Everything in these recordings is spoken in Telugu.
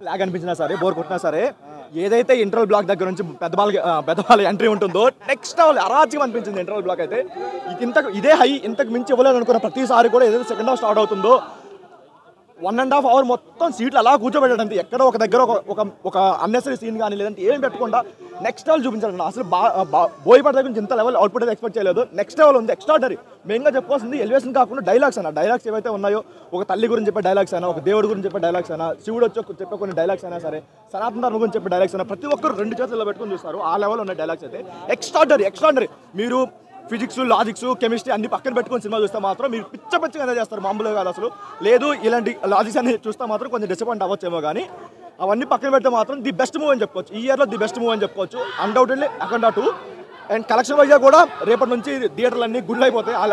లాగ్ అనిపించినా సరే బోర్ కొట్టినా సరే ఏదైతే ఇంటర్వల్ బ్లాక్ దగ్గర నుంచి పెద్దవాళ్ళ ఎంట్రీ ఉంటుందో నెక్స్ట్ అరాచకం అనిపించింది. ఇంటర్వల్ బ్లాక్ అయితే ఇదే హై ఇంతకు మించి ఇవ్వలేదు అనుకున్న ప్రతిసారి కూడా ఏదైతే సెకండ్ హాఫ్ స్టార్ట్ అవుతుందో 1.5 hours మొత్తం సీట్లు అలా కూర్చోబెట్టండి. ఎక్కడో ఒక దగ్గర ఒక అన్నెసరీ సీన్ కానీ లేదంటే ఏం పెట్టకుండా నెక్స్ట్ లెవెల్ చూపించాలి. అసలు బోయపాటి దగ్గర నుంచి ఇంత లెవెల్ అవుట్పుట్ అయితే ఎక్స్పెక్ట్ చేయలేదు. నెక్స్ట్ లెవెల్ ఉంది, ఎక్స్ట్రాడనరీ. మెయిన్గా చెప్పుకోవాల్సింది ఎలివేషన్ కాకుండా డైలాగ్స్ ఏవైతే ఉన్నాయో, ఒక తల్లి గురించి చెప్పే డైలాగ్స్ అయినా, ఒక దేవుడి గురించి చెప్పే డైలాగ్స్ అయినా, శివుడు వచ్చి చెప్పే కొన్ని డైలాగ్స్ అయినా సరే, సనాతన ధర్మం గురించి చెప్పే డైలాగ్స్ అయినా ప్రతి ఒక్కరు 2 చేతుల్లో పెట్టుకుని చూస్తారు. ఆ లెవెల్ ఉన్న డైలాగ్స్ అయితే ఎక్స్ట్రాడనరీ. మీరు ఫిజిక్స్, లాజిక్స్, కెమిస్ట్రీ అన్ని పక్కన పెట్టుకొని సినిమా చూస్తే మాత్రం మీరు పిచ్చగా ఎంజాయ్ చేస్తారు. మామూలుగా కాదు అసలు. లేదు ఇలాంటి లాజిక్స్ అన్ని చూస్తే మాత్రం కొంచెం డిసప్పాయింట్ అవ్వచ్చేమో, కానీ అవన్నీ పక్కన పెడితే మాత్రం ది బెస్ట్ మూవీ అని చెప్పుకోవచ్చు. ఈ ఇయర్లో ది బెస్ట్ మూవీ అని చెప్పుకోవచ్చు. Undoubtedly Akhanda 2. అండ్ కలెక్షన్ వైజ్గా కూడా రేపటి నుంచి థియేటర్లు అన్నీ గుడ్ అయిపోతాయి. ఆ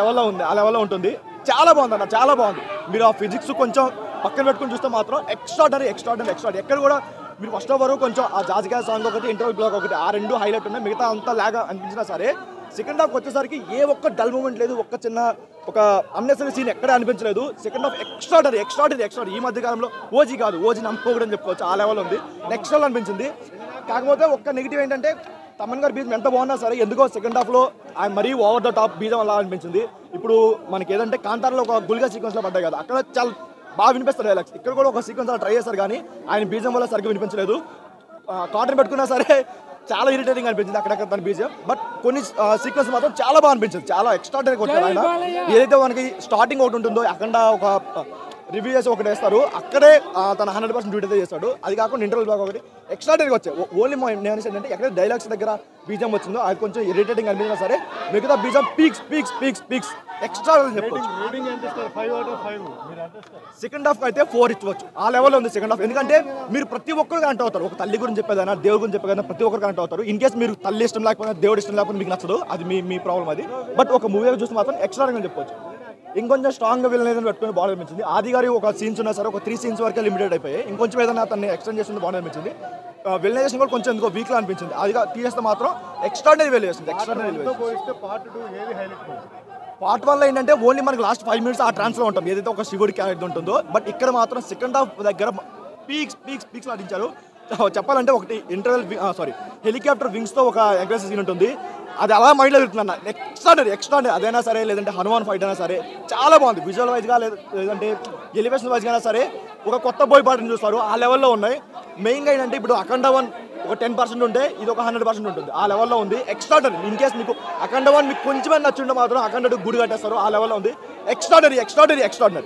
లెవెల్లో ఉంటుంది. చాలా బాగుంది అన్న, చాలా బాగుంది. మీరు ఆ ఫిజిక్స్ కొంచెం పక్కన పెట్టుకుని చూస్తే మాత్రం ఎక్స్ట్రాడనరీ. ఎక్కడ కూడా మీరు ఫస్ట్ ఓవర్ కొంచెం ఆ జాజికాయ సాంగ్ ఒకటి, ఇంటర్వల్ బ్లాక్ ఒకటి, ఆ 2 హైలైట్ ఉన్నాయి. మిగతా అంతా లాగ్ అనిపించినా సరే సెకండ్ హాఫ్ వచ్చేసరికి ఏ ఒక్క డల్ మూమెంట్ లేదు, ఒక అన్నెసరీ సీన్ ఎక్కడ అనిపించలేదు. Second half extraordinary. ఈ మధ్య కాలంలో ఓజీ నమ్మకూడదని చెప్పుకోవచ్చు. ఆ లెవెల్ ఉంది, నెక్స్ట్ లెవెల్ అనిపించింది. కాకపోతే ఒక్క నెగిటివ్ ఏంటంటే తమన్ గారి బీజం ఎంత బాగున్నా సరే ఎందుకో సెకండ్ హాఫ్లో ఆయన మరీ ఓవర్ ద టాప్ బీజం అలా అనిపించింది. ఇప్పుడు మనకి ఏదంటే కాంతారలో ఒక గుల్గా సీక్వెన్స్లో పడ్డాయి కదా, అక్కడ చాలా బాగా వినిపిస్తారు డైలాగ్స్. ఇక్కడ కూడా ఒక సీక్వెన్స్ అలా ట్రై చేశారు, కానీ ఆయన బీజం వల్ల సరిగ్గా వినిపించలేదు. కాటన్ పెట్టుకున్నా సరే చాలా ఇరిటేటింగ్ అనిపించింది అక్కడక్కడ తన బీజం. బట్ కొన్ని సీక్వెన్స్ మాత్రం చాలా బాగా అనిపించింది. చాలా ఎక్స్ట్రాడనరీ కొట్టారు ఆయన. ఏదైతే మనకి స్టార్టింగ్ ఒకటి ఉంటుందో అక్కడ ఒక రివ్యూ చేసి ఒకటి వేస్తారు, అక్కడే తన 100% డ్యూటీ అయితే చేస్తాడు. అది కాకుండా ఇంటర్వల్ బ్లాక్ ఒకటి ఎక్స్ట్రాడనరీగా వచ్చాయి. ఓన్లీ నేను ఏంటంటే ఎక్కడ డైలాగ్స్ దగ్గర బీజం వచ్చిందో అది కొంచెం ఇరిటేటింగ్ అనిపించినా సరే మిగతా బీజం పీక్స్ ఎక్స్ట్రా చెప్పొచ్చు. సెకండ్ హాఫ్ అయితే 4 ఇవ్వచ్చు. ఆ లెవెల్లో ఉంది సెకండ్ హాఫ్. ఎందుకంటే మీరు ప్రతి ఒక్కరు కనెక్ట్ అవుతారు. ఒక తల్లి గురించి చెప్పేదైనా, దేవుడి గురించి చెప్పేదైనా ప్రతి ఒక్కరు కనెక్ట్ అవుతారు. ఇన్ కేసు మీరు తల్లి ఇష్టం లేకపోయినా, దేవుడి ఇష్టం లేకపోతే మీకు నచ్చదు, అది మీ ప్రాబ్లం అది. బట్ ఒక మూవీ చూస్తే మాత్రం ఎక్స్ట్రాగా చెప్పొచ్చు. ఇంకొంచెం స్ట్రాంగ్గా విలన్ పెట్టుకుని బాగా అనిపించింది. ఆది గారి ఒక సీన్స్ ఉన్నా సరే ఒక 3 scenes వరకే లిమిటెడ్ అయిపోయాయి. ఇంకొంచెం ఏదైనా అతన్ని ఎక్స్టెండ్ చేస్తుంది బాగా అనిపించింది. విలనైజేషన్ కూడా కొంచెం ఎందుకో వీక్లా అనిపించింది. అది తీసేస్తే మాత్రం ఎక్స్ట్రాడనరీ వెలివేషన్. పార్ట్ 1 ఏంటంటే ఓన్లీ మనకి లాస్ట్ 5 minutes ఆ ట్రాన్స్లో ఉంటాం, ఏదైతే ఒక శివుడి క్యారెక్టర్ ఉంటుందో. బట్ ఇక్కడ మాత్రం సెకండ్ హాఫ్ దగ్గర పీక్స్ నటించారు. చెప్పాలంటే ఒకటి హెలికాప్టర్ వింగ్స్తో ఒక అగ్రెసివ్ సీన్ ఉంటుంది, అది అలా మైండ్లో తిరుగుతుందన్న. ఎక్స్ట్రాడనరీ అదైనా సరే, లేదంటే హనుమాన్ ఫైట్ అయినా సరే చాలా బాగుంది. విజువల్ వైజ్గా లేదంటే ఎలివేషన్ వైజ్గా అయినా సరే ఒక కొత్త బోయపాటిని చూస్తారు. ఆ లెవెల్లో ఉన్నాయి. మెయిన్గా ఏంటంటే ఇప్పుడు అఖండ 1 ఒక 10% ఉంటే ఇది ఒక 100% ఉంటుంది. ఆ లెవెల్లో ఉంది. ఎక్స్ట్రాడనరీ. ఇన్ కేస్ మీకు అఖండ 1 మీకు కొంచెం నచ్చుంటే మాత్రం అఖండ 2 గుడి కట్టేస్తారు. ఆ లెవెల్లో ఉంది. ఎక్స్ట్రాడనరీ.